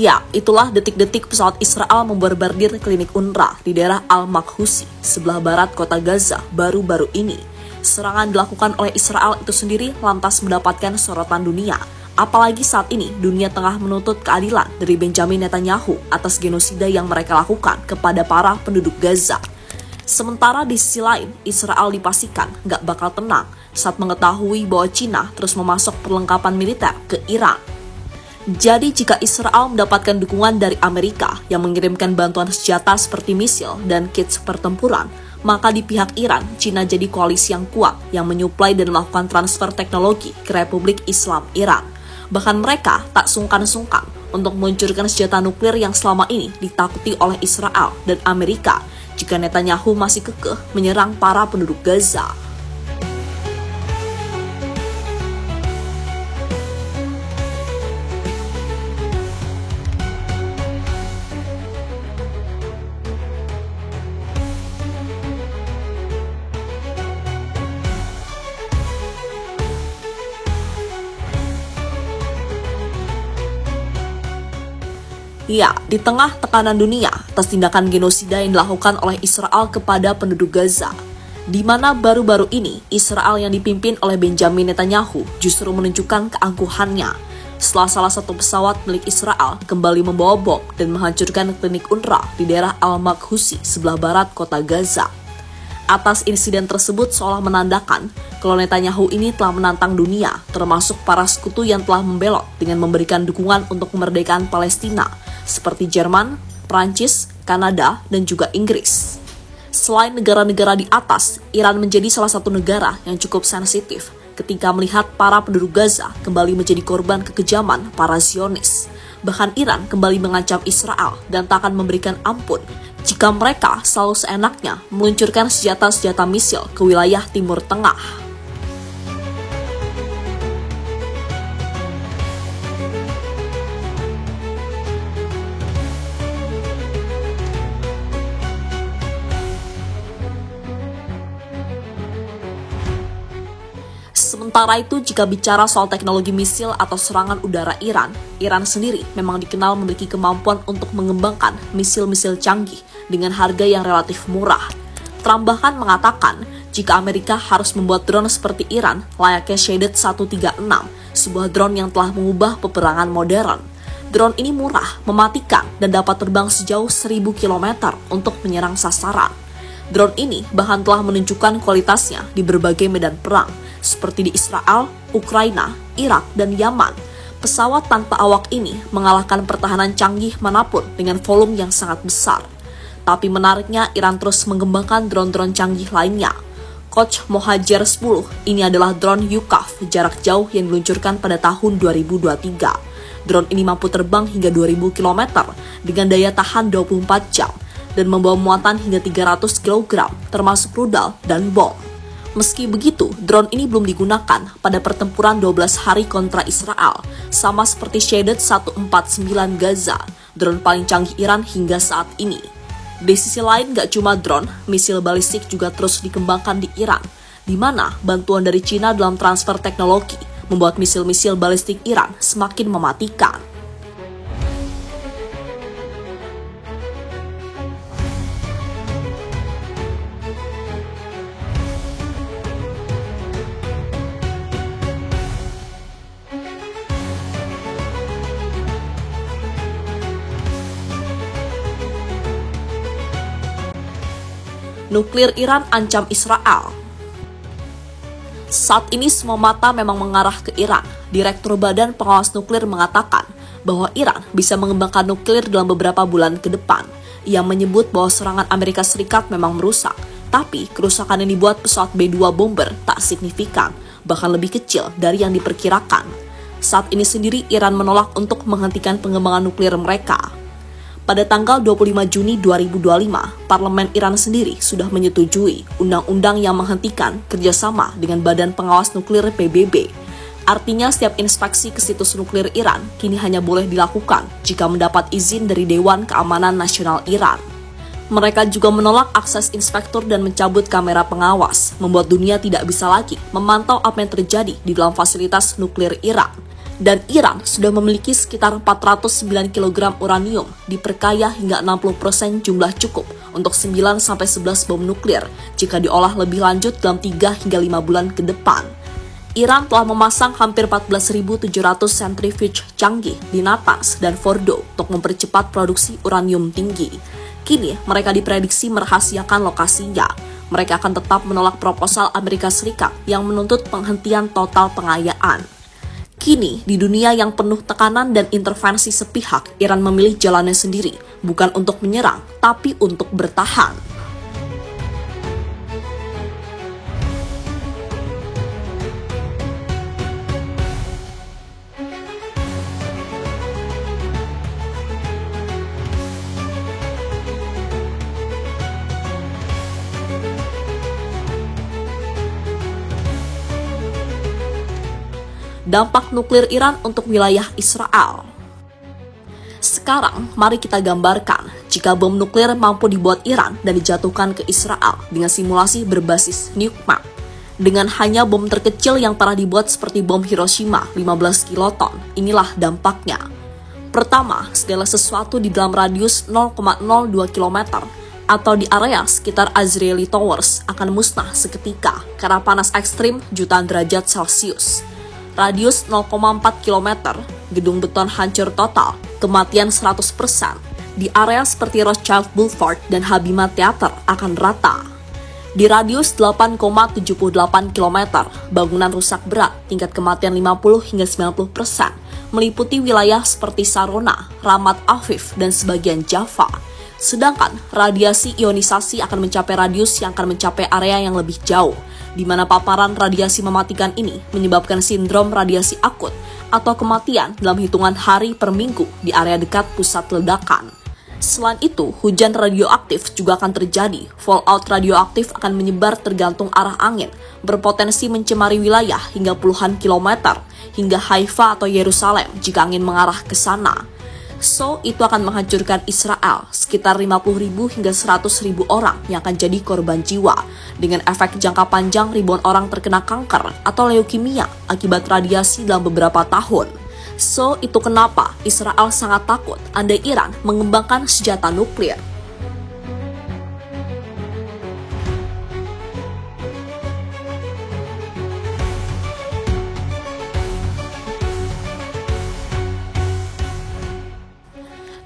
Ya, itulah detik-detik pesawat Israel memborbardir klinik UNRWA di daerah Al-Makhusi, sebelah barat kota Gaza, baru-baru ini. Serangan dilakukan oleh Israel itu sendiri lantas mendapatkan sorotan dunia. Apalagi saat ini, dunia tengah menuntut keadilan dari Benjamin Netanyahu atas genosida yang mereka lakukan kepada para penduduk Gaza. Sementara di sisi lain, Israel dipastikan nggak bakal tenang saat mengetahui bahwa Cina terus memasok perlengkapan militer ke Iran. Jadi jika Israel mendapatkan dukungan dari Amerika yang mengirimkan bantuan senjata seperti misil dan kits pertempuran, maka di pihak Iran, Cina jadi koalisi yang kuat yang menyuplai dan melakukan transfer teknologi ke Republik Islam Iran. Bahkan mereka tak sungkan-sungkan untuk meluncurkan senjata nuklir yang selama ini ditakuti oleh Israel dan Amerika jika Netanyahu masih kekeh menyerang para penduduk Gaza. Ya, di tengah tekanan dunia atas tindakan genosida yang dilakukan oleh Israel kepada penduduk Gaza, di mana baru-baru ini Israel yang dipimpin oleh Benjamin Netanyahu justru menunjukkan keangkuhannya setelah salah satu pesawat milik Israel kembali membawa bom dan menghancurkan klinik UNRWA di daerah Al-Makhusi sebelah barat kota Gaza. Atas insiden tersebut seolah menandakan kalau Netanyahu ini telah menantang dunia, termasuk para sekutu yang telah membelot dengan memberikan dukungan untuk kemerdekaan Palestina, seperti Jerman, Prancis, Kanada, dan juga Inggris. Selain negara-negara di atas, Iran menjadi salah satu negara yang cukup sensitif ketika melihat para penduduk Gaza kembali menjadi korban kekejaman para Zionis. Bahkan Iran kembali mengancam Israel dan tak akan memberikan ampun jika mereka selalu seenaknya meluncurkan senjata-senjata misil ke wilayah Timur Tengah. Sementara itu, jika bicara soal teknologi misil atau serangan udara Iran sendiri memang dikenal memiliki kemampuan untuk mengembangkan misil-misil canggih dengan harga yang relatif murah. Trump bahkan mengatakan jika Amerika harus membuat drone seperti Iran layaknya Shahed 136, sebuah drone yang telah mengubah peperangan modern. Drone ini murah, mematikan, dan dapat terbang sejauh 1000 km untuk menyerang sasaran. Drone ini bahkan telah menunjukkan kualitasnya di berbagai medan perang, seperti di Israel, Ukraina, Irak, dan Yaman. Pesawat tanpa awak ini mengalahkan pertahanan canggih manapun dengan volume yang sangat besar. Tapi menariknya, Iran terus mengembangkan drone-drone canggih lainnya. Koch Mohajer 10 ini adalah drone UCAV jarak jauh yang diluncurkan pada tahun 2023. Drone ini mampu terbang hingga 2000 km dengan daya tahan 24 jam dan membawa muatan hingga 300 kg, termasuk rudal dan bom. Meski begitu, drone ini belum digunakan pada pertempuran 12 hari kontra Israel, sama seperti Shahed 149 Gaza, drone paling canggih Iran hingga saat ini. Di sisi lain, gak cuma drone, misil balistik juga terus dikembangkan di Iran, di mana bantuan dari Cina dalam transfer teknologi membuat misil-misil balistik Iran semakin mematikan. Nuklir Iran ancam Israel. Saat ini semua mata memang mengarah ke Iran. Direktur Badan Pengawas Nuklir mengatakan bahwa Iran bisa mengembangkan nuklir dalam beberapa bulan ke depan. Ia menyebut bahwa serangan Amerika Serikat memang merusak, tapi kerusakan yang dibuat pesawat B-2 bomber tak signifikan, bahkan lebih kecil dari yang diperkirakan. Saat ini sendiri Iran menolak untuk menghentikan pengembangan nuklir mereka. Pada tanggal 25 Juni 2025, Parlemen Iran sendiri sudah menyetujui undang-undang yang menghentikan kerjasama dengan Badan Pengawas Nuklir PBB. Artinya setiap inspeksi ke situs nuklir Iran kini hanya boleh dilakukan jika mendapat izin dari Dewan Keamanan Nasional Iran. Mereka juga menolak akses inspektur dan mencabut kamera pengawas, membuat dunia tidak bisa lagi memantau apa yang terjadi di dalam fasilitas nuklir Iran. Dan Iran sudah memiliki sekitar 409 kg uranium, diperkaya hingga 60% jumlah cukup untuk 9-11 bom nuklir jika diolah lebih lanjut dalam 3 hingga 5 bulan ke depan. Iran telah memasang hampir 14.700 centrifuge canggih di Natanz dan Fordo untuk mempercepat produksi uranium tinggi. Kini mereka diprediksi merahasiakan lokasinya. Mereka akan tetap menolak proposal Amerika Serikat yang menuntut penghentian total pengayaan. Kini, di dunia yang penuh tekanan dan intervensi sepihak, Iran memilih jalannya sendiri, bukan untuk menyerang, tapi untuk bertahan. Dampak nuklir Iran untuk wilayah Israel. Sekarang, mari kita gambarkan jika bom nuklir mampu dibuat Iran dan dijatuhkan ke Israel dengan simulasi berbasis nuke map. Dengan hanya bom terkecil yang pernah dibuat seperti bom Hiroshima 15 kiloton, inilah dampaknya. Pertama, segala sesuatu di dalam radius 0,02 km atau di area sekitar Azrieli Towers akan musnah seketika karena panas ekstrim jutaan derajat Celcius. Radius 0,4 km, gedung beton hancur total, kematian 100%. Di area seperti Rothschild Boulevard dan Habima Theater akan rata. Di radius 8,78 km, bangunan rusak berat, tingkat kematian 50 hingga 90%, meliputi wilayah seperti Sarona, Ramat Afif, dan sebagian Java. Sedangkan radiasi ionisasi akan mencapai radius yang akan mencapai area yang lebih jauh, di mana paparan radiasi mematikan ini menyebabkan sindrom radiasi akut atau kematian dalam hitungan hari per minggu di area dekat pusat ledakan. Selain itu, hujan radioaktif juga akan terjadi. Fallout radioaktif akan menyebar tergantung arah angin, berpotensi mencemari wilayah hingga puluhan kilometer, hingga Haifa atau Yerusalem jika angin mengarah ke sana. So, itu akan menghancurkan Israel, sekitar 50.000 hingga 100.000 orang yang akan jadi korban jiwa, dengan efek jangka panjang ribuan orang terkena kanker atau leukemia akibat radiasi dalam beberapa tahun. So, itu kenapa Israel sangat takut andai Iran mengembangkan senjata nuklir.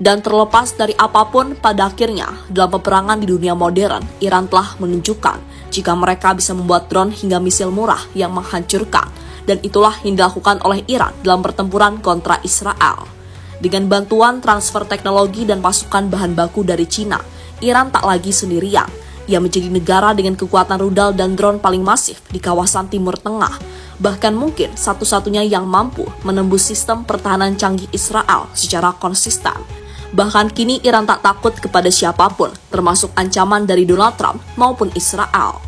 Dan terlepas dari apapun, pada akhirnya, dalam peperangan di dunia modern, Iran telah menunjukkan jika mereka bisa membuat drone hingga misil murah yang menghancurkan. Dan itulah yang dilakukan oleh Iran dalam pertempuran kontra Israel. Dengan bantuan transfer teknologi dan pasukan bahan baku dari Cina, Iran tak lagi sendirian. Ia menjadi negara dengan kekuatan rudal dan drone paling masif di kawasan Timur Tengah. Bahkan mungkin satu-satunya yang mampu menembus sistem pertahanan canggih Israel secara konsisten. Bahkan kini Iran tak takut kepada siapapun, termasuk ancaman dari Donald Trump maupun Israel.